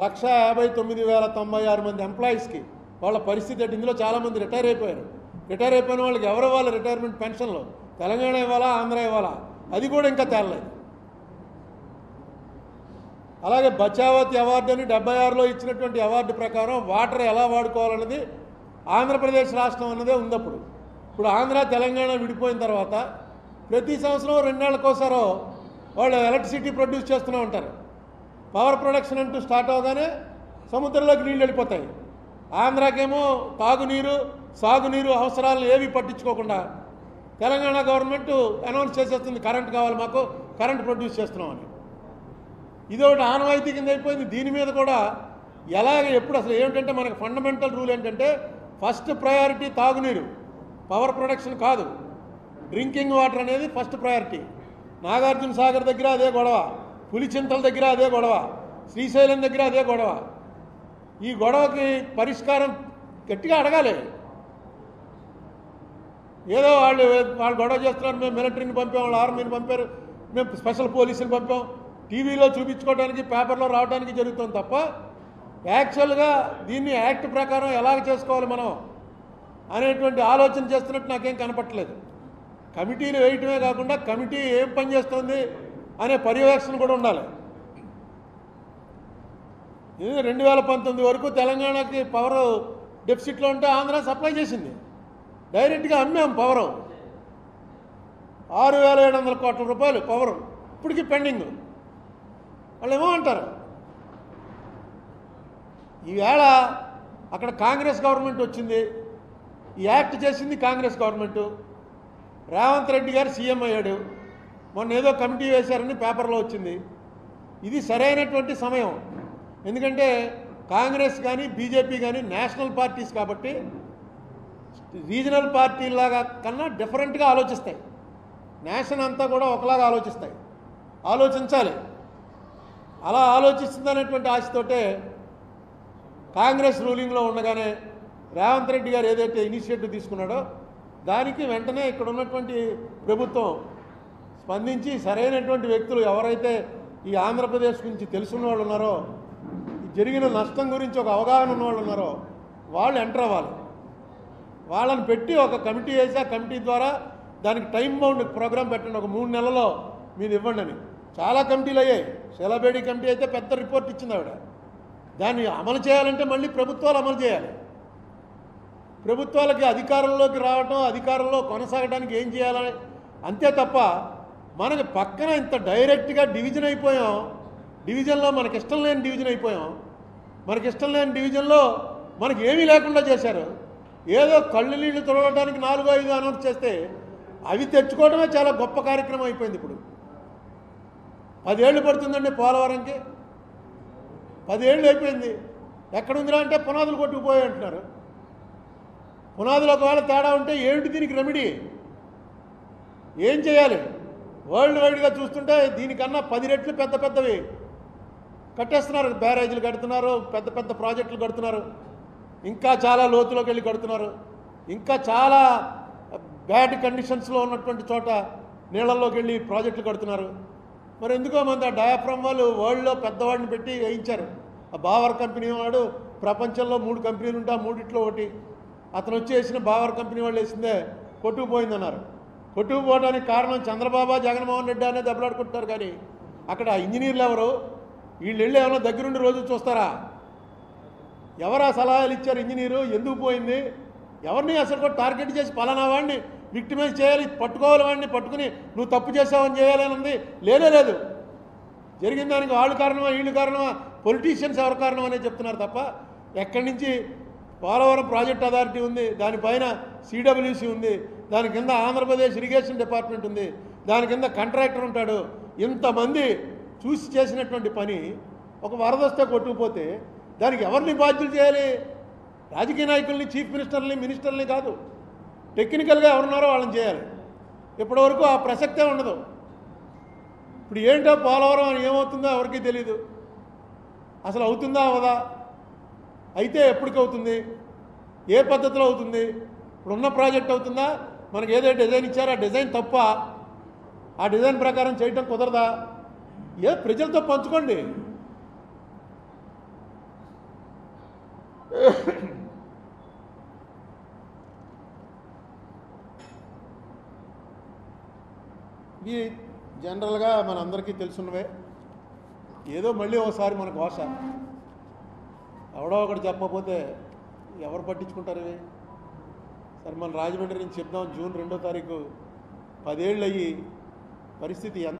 1,59,096 మంది ఎంప్లాయీస్కి వాళ్ళ పరిస్థితి అంటే ఇందులో చాలామంది రిటైర్ అయిపోయారు. రిటైర్ అయిపోయిన వాళ్ళకి ఎవరు ఇవ్వాలి రిటైర్మెంట్ పెన్షన్లు? తెలంగాణ ఇవ్వాలా, ఆంధ్ర ఇవ్వాలా? అది కూడా ఇంకా తేలలేదు. అలాగే బచావతి అవార్డు అని 76లో ఇచ్చినటువంటి అవార్డు ప్రకారం వాటర్ ఎలా వాడుకోవాలన్నది ఆంధ్రప్రదేశ్ రాష్ట్రం అన్నదే ఉంది. ఇప్పుడు ఆంధ్ర తెలంగాణ విడిపోయిన తర్వాత ప్రతి సంవత్సరం 2 నెలలకోసారో వాళ్ళు ఎలక్ట్రిసిటీ ప్రొడ్యూస్ చేస్తూనే ఉంటారు. పవర్ ప్రొడక్షన్ అంటూ స్టార్ట్ అవగానే సముద్రంలోకి నీళ్ళు వెళ్ళిపోతాయి. ఆంధ్రాకేమో తాగునీరు సాగునీరు అవసరాలను ఏవి పట్టించుకోకుండా తెలంగాణ గవర్నమెంట్ అనౌన్స్ చేసేస్తుంది, కరెంట్ కావాలి మాకు, కరెంట్ ప్రొడ్యూస్ చేస్తున్నామని. ఇదొకటి ఆనవాయితీ కింద అయిపోయింది. దీని మీద కూడా ఎప్పుడు అసలు ఏమిటంటే మనకు ఫండమెంటల్ రూల్ ఏంటంటే ఫస్ట్ ప్రయారిటీ తాగునీరు, పవర్ ప్రొడక్షన్ కాదు. డ్రింకింగ్ వాటర్ అనేది ఫస్ట్ ప్రయారిటీ. నాగార్జున సాగర్ దగ్గర అదే గొడవ, పులిచింతల దగ్గర అదే గొడవ, శ్రీశైలం దగ్గర అదే గొడవ. ఈ గొడవకి పరిష్కారం గట్టిగా అడగాలి. ఏదో వాళ్ళు గొడవ చేస్తున్నారు, మేము మిలిటరీని పంపాం, వాళ్ళు ఆర్మీని పంపారు, మేము స్పెషల్ పోలీసుని పంపాం, టీవీలో చూపించుకోవడానికి పేపర్లో రావడానికి జరుగుతుంది తప్ప యాక్చువల్గా దీన్ని యాక్ట్ ప్రకారం ఎలాగ చేసుకోవాలి మనం అనేటువంటి ఆలోచన చేస్తున్నట్టు నాకేం కనపట్టలేదు. కమిటీలు వేయటమే కాకుండా కమిటీ ఏం పని చేస్తుంది అనే పర్యవేక్షణ కూడా ఉండాలి. ఇది 2019 వరకు తెలంగాణకి పవర్ డెఫిసిట్లో ఉంటే ఆంధ్ర సప్లై చేసింది, డైరెక్ట్గా అమ్మాం పవరు. 6,700 కోట్ల రూపాయలు పవరు ఇప్పటికీ పెండింగ్. వాళ్ళు ఏమో అంటారు. ఈవేళ అక్కడ కాంగ్రెస్ గవర్నమెంట్ వచ్చింది, ఈ యాక్ట్ చేసింది కాంగ్రెస్ గవర్నమెంటు. రేవంత్ రెడ్డి గారు సీఎం అయ్యాడు, మొన్న ఏదో కమిటీ వేశారని పేపర్లో వచ్చింది. ఇది సరైనటువంటి సమయం. ఎందుకంటే కాంగ్రెస్ కానీ బీజేపీ కానీ నేషనల్ పార్టీస్ కాబట్టి రీజనల్ పార్టీలాగా కన్నా డిఫరెంట్గా ఆలోచిస్తాయి. నేషన్ అంతా కూడా ఒకలాగా ఆలోచిస్తాయి. ఆలోచించాలి. అలా ఆలోచిస్తుందనేటువంటి ఆశతోటే కాంగ్రెస్ రూలింగ్లో ఉండగానే రేవంత్ రెడ్డి గారు ఏదైతే ఇనిషియేటివ్ తీసుకున్నాడో దానికి వెంటనే ఇక్కడ ఉన్నటువంటి ప్రభుత్వం స్పందించి సరైనటువంటి వ్యక్తులు ఎవరైతే ఈ ఆంధ్రప్రదేశ్ గురించి తెలుసున్న వాళ్ళు ఉన్నారో, జరిగిన నష్టం గురించి ఒక అవగాహన ఉన్నవాళ్ళు ఉన్నారో వాళ్ళు ఎంటర్ అవ్వాలి. వాళ్ళని పెట్టి ఒక కమిటీ వేసి ఆ కమిటీ ద్వారా దానికి టైం బౌండ్ ప్రోగ్రాం పెట్టండి, ఒక 3 నెలల్లో మీరు ఇవ్వండి అని. చాలా కమిటీలు అయ్యాయి. శీలాబేడి కమిటీ అయితే పెద్ద రిపోర్ట్ ఇచ్చింది ఆవిడ. దాన్ని అమలు చేయాలంటే మళ్ళీ ప్రభుత్వాలు అమలు చేయాలి. ప్రభుత్వాలకి అధికారంలోకి రావటం, అధికారంలో కొనసాగడానికి ఏం చేయాలని అంతే తప్ప మనకి పక్కన ఇంత డైరెక్ట్గా డివిజన్ అయిపోయాం. డివిజన్లో మనకిష్టం లేని డివిజన్ అయిపోయాం. మనకిష్టం లేని డివిజన్లో మనకి ఏమీ లేకుండా చేశారు. ఏదో కళ్ళు నీళ్లు తొడవడానికి 4-5 అనౌన్స్ చేస్తే అవి తెచ్చుకోవడమే చాలా గొప్ప కార్యక్రమం అయిపోయింది. ఇప్పుడు 10 ఏళ్ళు పడుతుందండి పోలవరంకి. 10 ఏళ్ళు అయిపోయింది. ఎక్కడుందిరా అంటే పునాదులు కొట్టుకుపోయి అంటున్నారు. పునాదులు ఒకవేళ తేడా ఉంటే ఏమిటి దీనికి రెమెడీ? ఏం చేయాలి? వరల్డ్ వైడ్గా చూస్తుంటే దీనికన్నా 10 రెట్లు పెద్ద పెద్దవి కట్టేస్తున్నారు. బ్యారేజీలు కడుతున్నారు, పెద్ద పెద్ద ప్రాజెక్టులు కడుతున్నారు, ఇంకా చాలా లోతులోకి వెళ్ళి కడుతున్నారు, ఇంకా చాలా బ్యాడ్ కండిషన్స్లో ఉన్నటువంటి చోట నీళ్ళల్లోకి వెళ్ళి ప్రాజెక్టులు కడుతున్నారు. మరి ఎందుకో మంది ఆ డయాఫ్రమ్ వాళ్ళు వరల్డ్లో పెద్దవాడిని పెట్టి వేయించారు. ఆ బావర్ కంపెనీ వాడు ప్రపంచంలో 3 కంపెనీలు ఉంటే ఆ 3 ఒకటి అతను వచ్చి వేసిన బావర్ కంపెనీ వాళ్ళు వేసిందే కొట్టుకుపోయిందన్నారు. కొట్టుకుపోవడానికి కారణం చంద్రబాబు జగన్మోహన్ రెడ్డి అనే దెబ్బలాడుకుంటున్నారు. కానీ అక్కడ ఇంజనీర్లు ఎవరు? వీళ్ళు వెళ్ళి ఏమైనా దగ్గరుండి రోజు చూస్తారా? ఎవరా సలహాలు ఇచ్చారు? ఇంజనీరు ఎందుకు పోయింది? ఎవరిని అసలు కూడా టార్గెట్ చేసి పలానా వాడిని విక్టిమైజ్ చేయాలి, పట్టుకోవాలి, వాడిని పట్టుకుని నువ్వు తప్పు చేసావని చేయాలని ఉంది? లేదు. జరిగిన దానికి వాళ్ళు కారణమా, వీళ్ళు కారణమా, పొలిటీషియన్స్ ఎవరు కారణం అనేది చెప్తున్నారు తప్ప ఎక్కడి నుంచి పోలవరం ప్రాజెక్ట్ అథారిటీ ఉంది, దానిపైన సిడబ్ల్యూసి ఉంది, దాని కింద ఆంధ్రప్రదేశ్ ఇరిగేషన్ డిపార్ట్మెంట్ ఉంది, దాని కింద కాంట్రాక్టర్ ఉంటాడు. ఇంతమంది చూసి చేసినటువంటి పని ఒక వరద వస్తే కొట్టుకుపోతే దానికి ఎవరిని బాధ్యులు చేయాలి? రాజకీయ నాయకుల్ని, చీఫ్ మినిస్టర్ని కాదు, టెక్నికల్గా ఎవరున్నారో వాళ్ళని చేయాలి. ఇప్పటివరకు ఆ ప్రసక్తే ఉండదు. ఇప్పుడు ఏంటో పోలవరం అని ఏమవుతుందో ఎవరికీ తెలీదు. అసలు అవుతుందా అవదా? అయితే ఎప్పటికవుతుంది? ఏ పద్ధతిలో అవుతుంది? ఇప్పుడున్న ప్రాజెక్ట్ అవుతుందా? మనకి ఏదో డిజైన్ ఇచ్చారో ఆ డిజైన్ తప్ప, ఆ డిజైన్ ప్రకారం చేయటం కుదరదా? ప్రజలతో పంచుకోండి. ఇవి జనరల్గా మనందరికీ తెలుసున్నవే. ఏదో మళ్ళీ ఒకసారి మన ఘోష ఎవడో ఒకటి చెప్పకపోతే ఎవరు పట్టించుకుంటారు ఇవి? సరే, మన రాజమండ్రి నుంచి చెప్దాం. జూన్ 2వ తారీఖు 10 ఏళ్ళు అయ్యి పరిస్థితి